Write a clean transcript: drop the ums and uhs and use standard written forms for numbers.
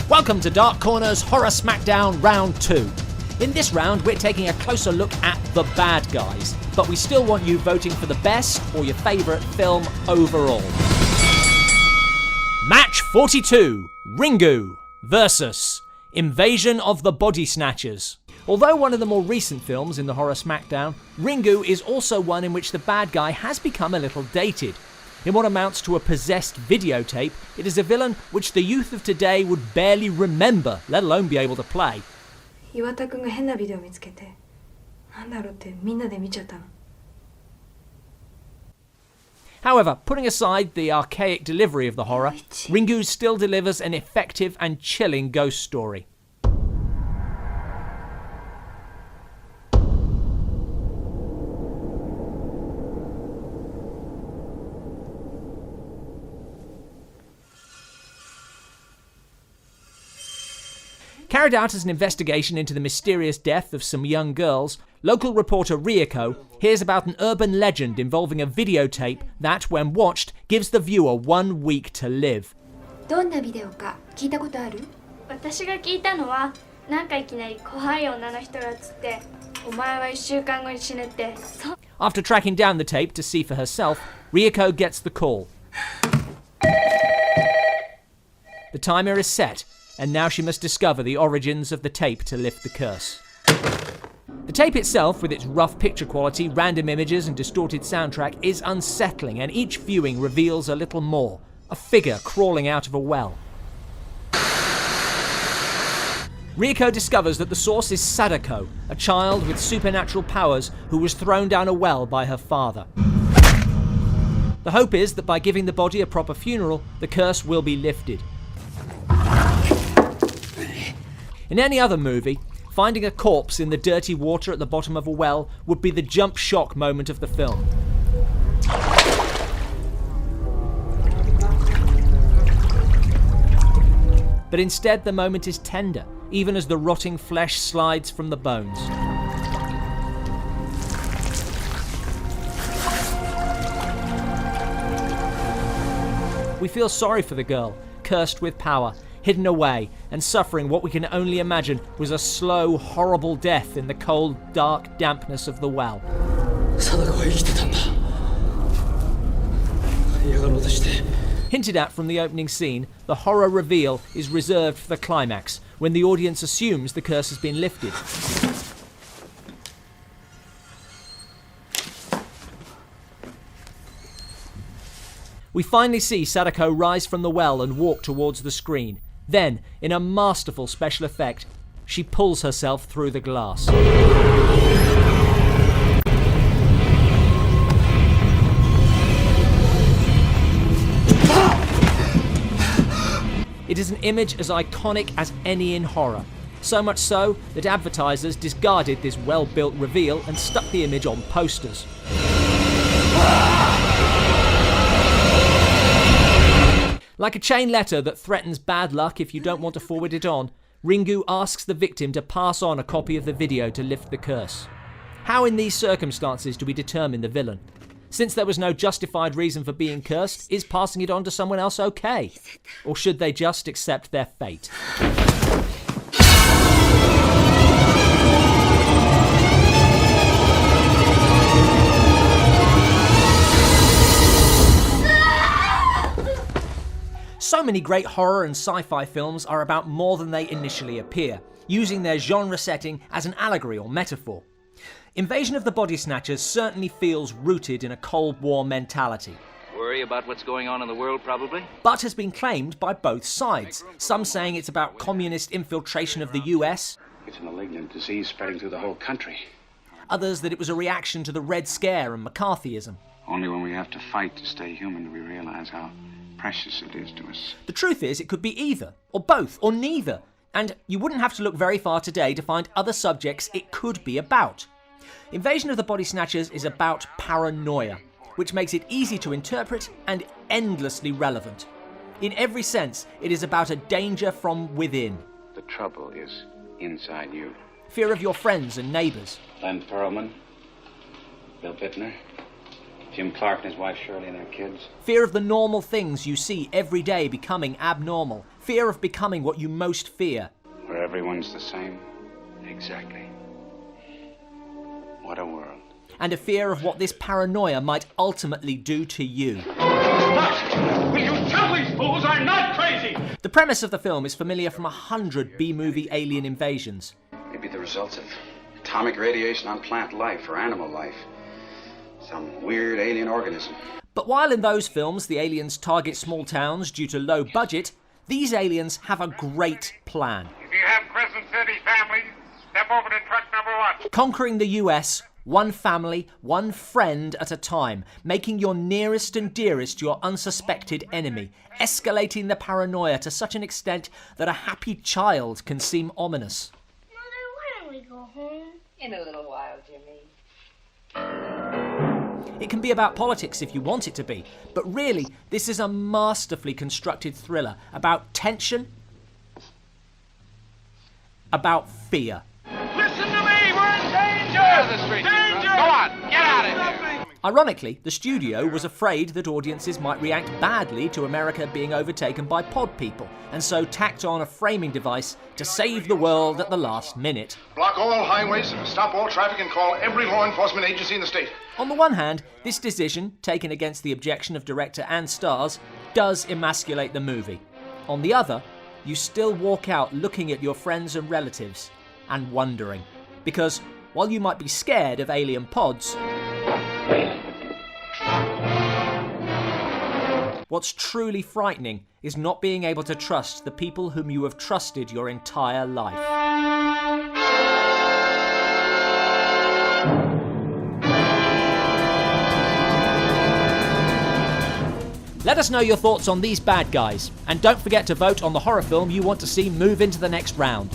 Welcome to Dark Corner's Horror Smackdown Round 2. In this round, we're taking a closer look at the bad guys, but we still want you voting for the best or your favourite film overall. Match 42, Ringu versus Invasion of the Body Snatchers. Although one of the more recent films in the Horror Smackdown, Ringu is also one in which the bad guy has become a little dated. In what amounts to a possessed videotape, it is a villain which the youth of today would barely remember, let alone be able to play. However, putting aside the archaic delivery of the horror, Ringu still delivers an effective and chilling ghost story. Carried out as an investigation into the mysterious death of some young girls, local reporter Ringu hears about an urban legend involving a videotape that, when watched, gives the viewer 1 week to live. After tracking down the tape to see for herself, Ringu gets the call. The timer is set, and now she must discover the origins of the tape to lift the curse. The tape itself, with its rough picture quality, random images and distorted soundtrack, is unsettling, and each viewing reveals a little more. A figure crawling out of a well. Ringu discovers that the source is Sadako, a child with supernatural powers who was thrown down a well by her father. The hope is that by giving the body a proper funeral, the curse will be lifted. In any other movie, finding a corpse in the dirty water at the bottom of a well would be the jump shock moment of the film. But instead, the moment is tender, even as the rotting flesh slides from the bones. We feel sorry for the girl, cursed with power, hidden away, and suffering what we can only imagine was a slow, horrible death in the cold, dark dampness of the well. Hinted at from the opening scene, the horror reveal is reserved for the climax, when the audience assumes the curse has been lifted. We finally see Sadako rise from the well and walk towards the screen. Then, in a masterful special effect, she pulls herself through the glass. It is an image as iconic as any in horror. So much so that advertisers discarded this well-built reveal and stuck the image on posters. Like a chain letter that threatens bad luck if you don't want to forward it on, Ringu asks the victim to pass on a copy of the video to lift the curse. How in these circumstances do we determine the villain? Since there was no justified reason for being cursed, is passing it on to someone else okay? Or should they just accept their fate? So many great horror and sci-fi films are about more than they initially appear, using their genre setting as an allegory or metaphor. Invasion of the Body Snatchers certainly feels rooted in a Cold War mentality. Worry about what's going on in the world, probably? But has been claimed by both sides, some saying it's about communist infiltration of the US. It's a malignant disease spreading through the whole country. Others that it was a reaction to the Red Scare and McCarthyism. Only when we have to fight to stay human do we realize how precious it is to us. The truth is, it could be either, or both, or neither. And you wouldn't have to look very far today to find other subjects it could be about. Invasion of the Body Snatchers is about paranoia, which makes it easy to interpret and endlessly relevant. In every sense, it is about a danger from within. The trouble is inside you. Fear of your friends and neighbours. Len Perlman, Bill Bittner, Jim Clark and his wife Shirley and their kids. Fear of the normal things you see every day becoming abnormal. Fear of becoming what you most fear. Where everyone's the same. Exactly. What a world. And a fear of what this paranoia might ultimately do to you. Will you tell these fools I'm not crazy? The premise of the film is familiar from 100 B-movie alien invasions. Maybe the results of atomic radiation on plant life or animal life. Some weird alien organism. But while in those films the aliens target small towns due to low budget, these aliens have a great plan. If you have Crescent City families, step over to truck number 1. Conquering the US, one family, one friend at a time, making your nearest and dearest your unsuspected enemy, escalating the paranoia to such an extent that a happy child can seem ominous. Mother, why don't we go home? In a little while, Jimmy. It can be about politics if you want it to be, but really, this is a masterfully constructed thriller about tension, about fear. Listen to me, we're in danger! Danger! Go on, get out of here! Ironically, the studio was afraid that audiences might react badly to America being overtaken by pod people, and so tacked on a framing device to save the world at the last minute. Block all highways, stop all traffic, and call every law enforcement agency in the state. On the one hand, this decision, taken against the objection of director and stars, does emasculate the movie. On the other, you still walk out looking at your friends and relatives and wondering. Because while you might be scared of alien pods, what's truly frightening is not being able to trust the people whom you have trusted your entire life. Let us know your thoughts on these bad guys, and don't forget to vote on the horror film you want to see move into the next round.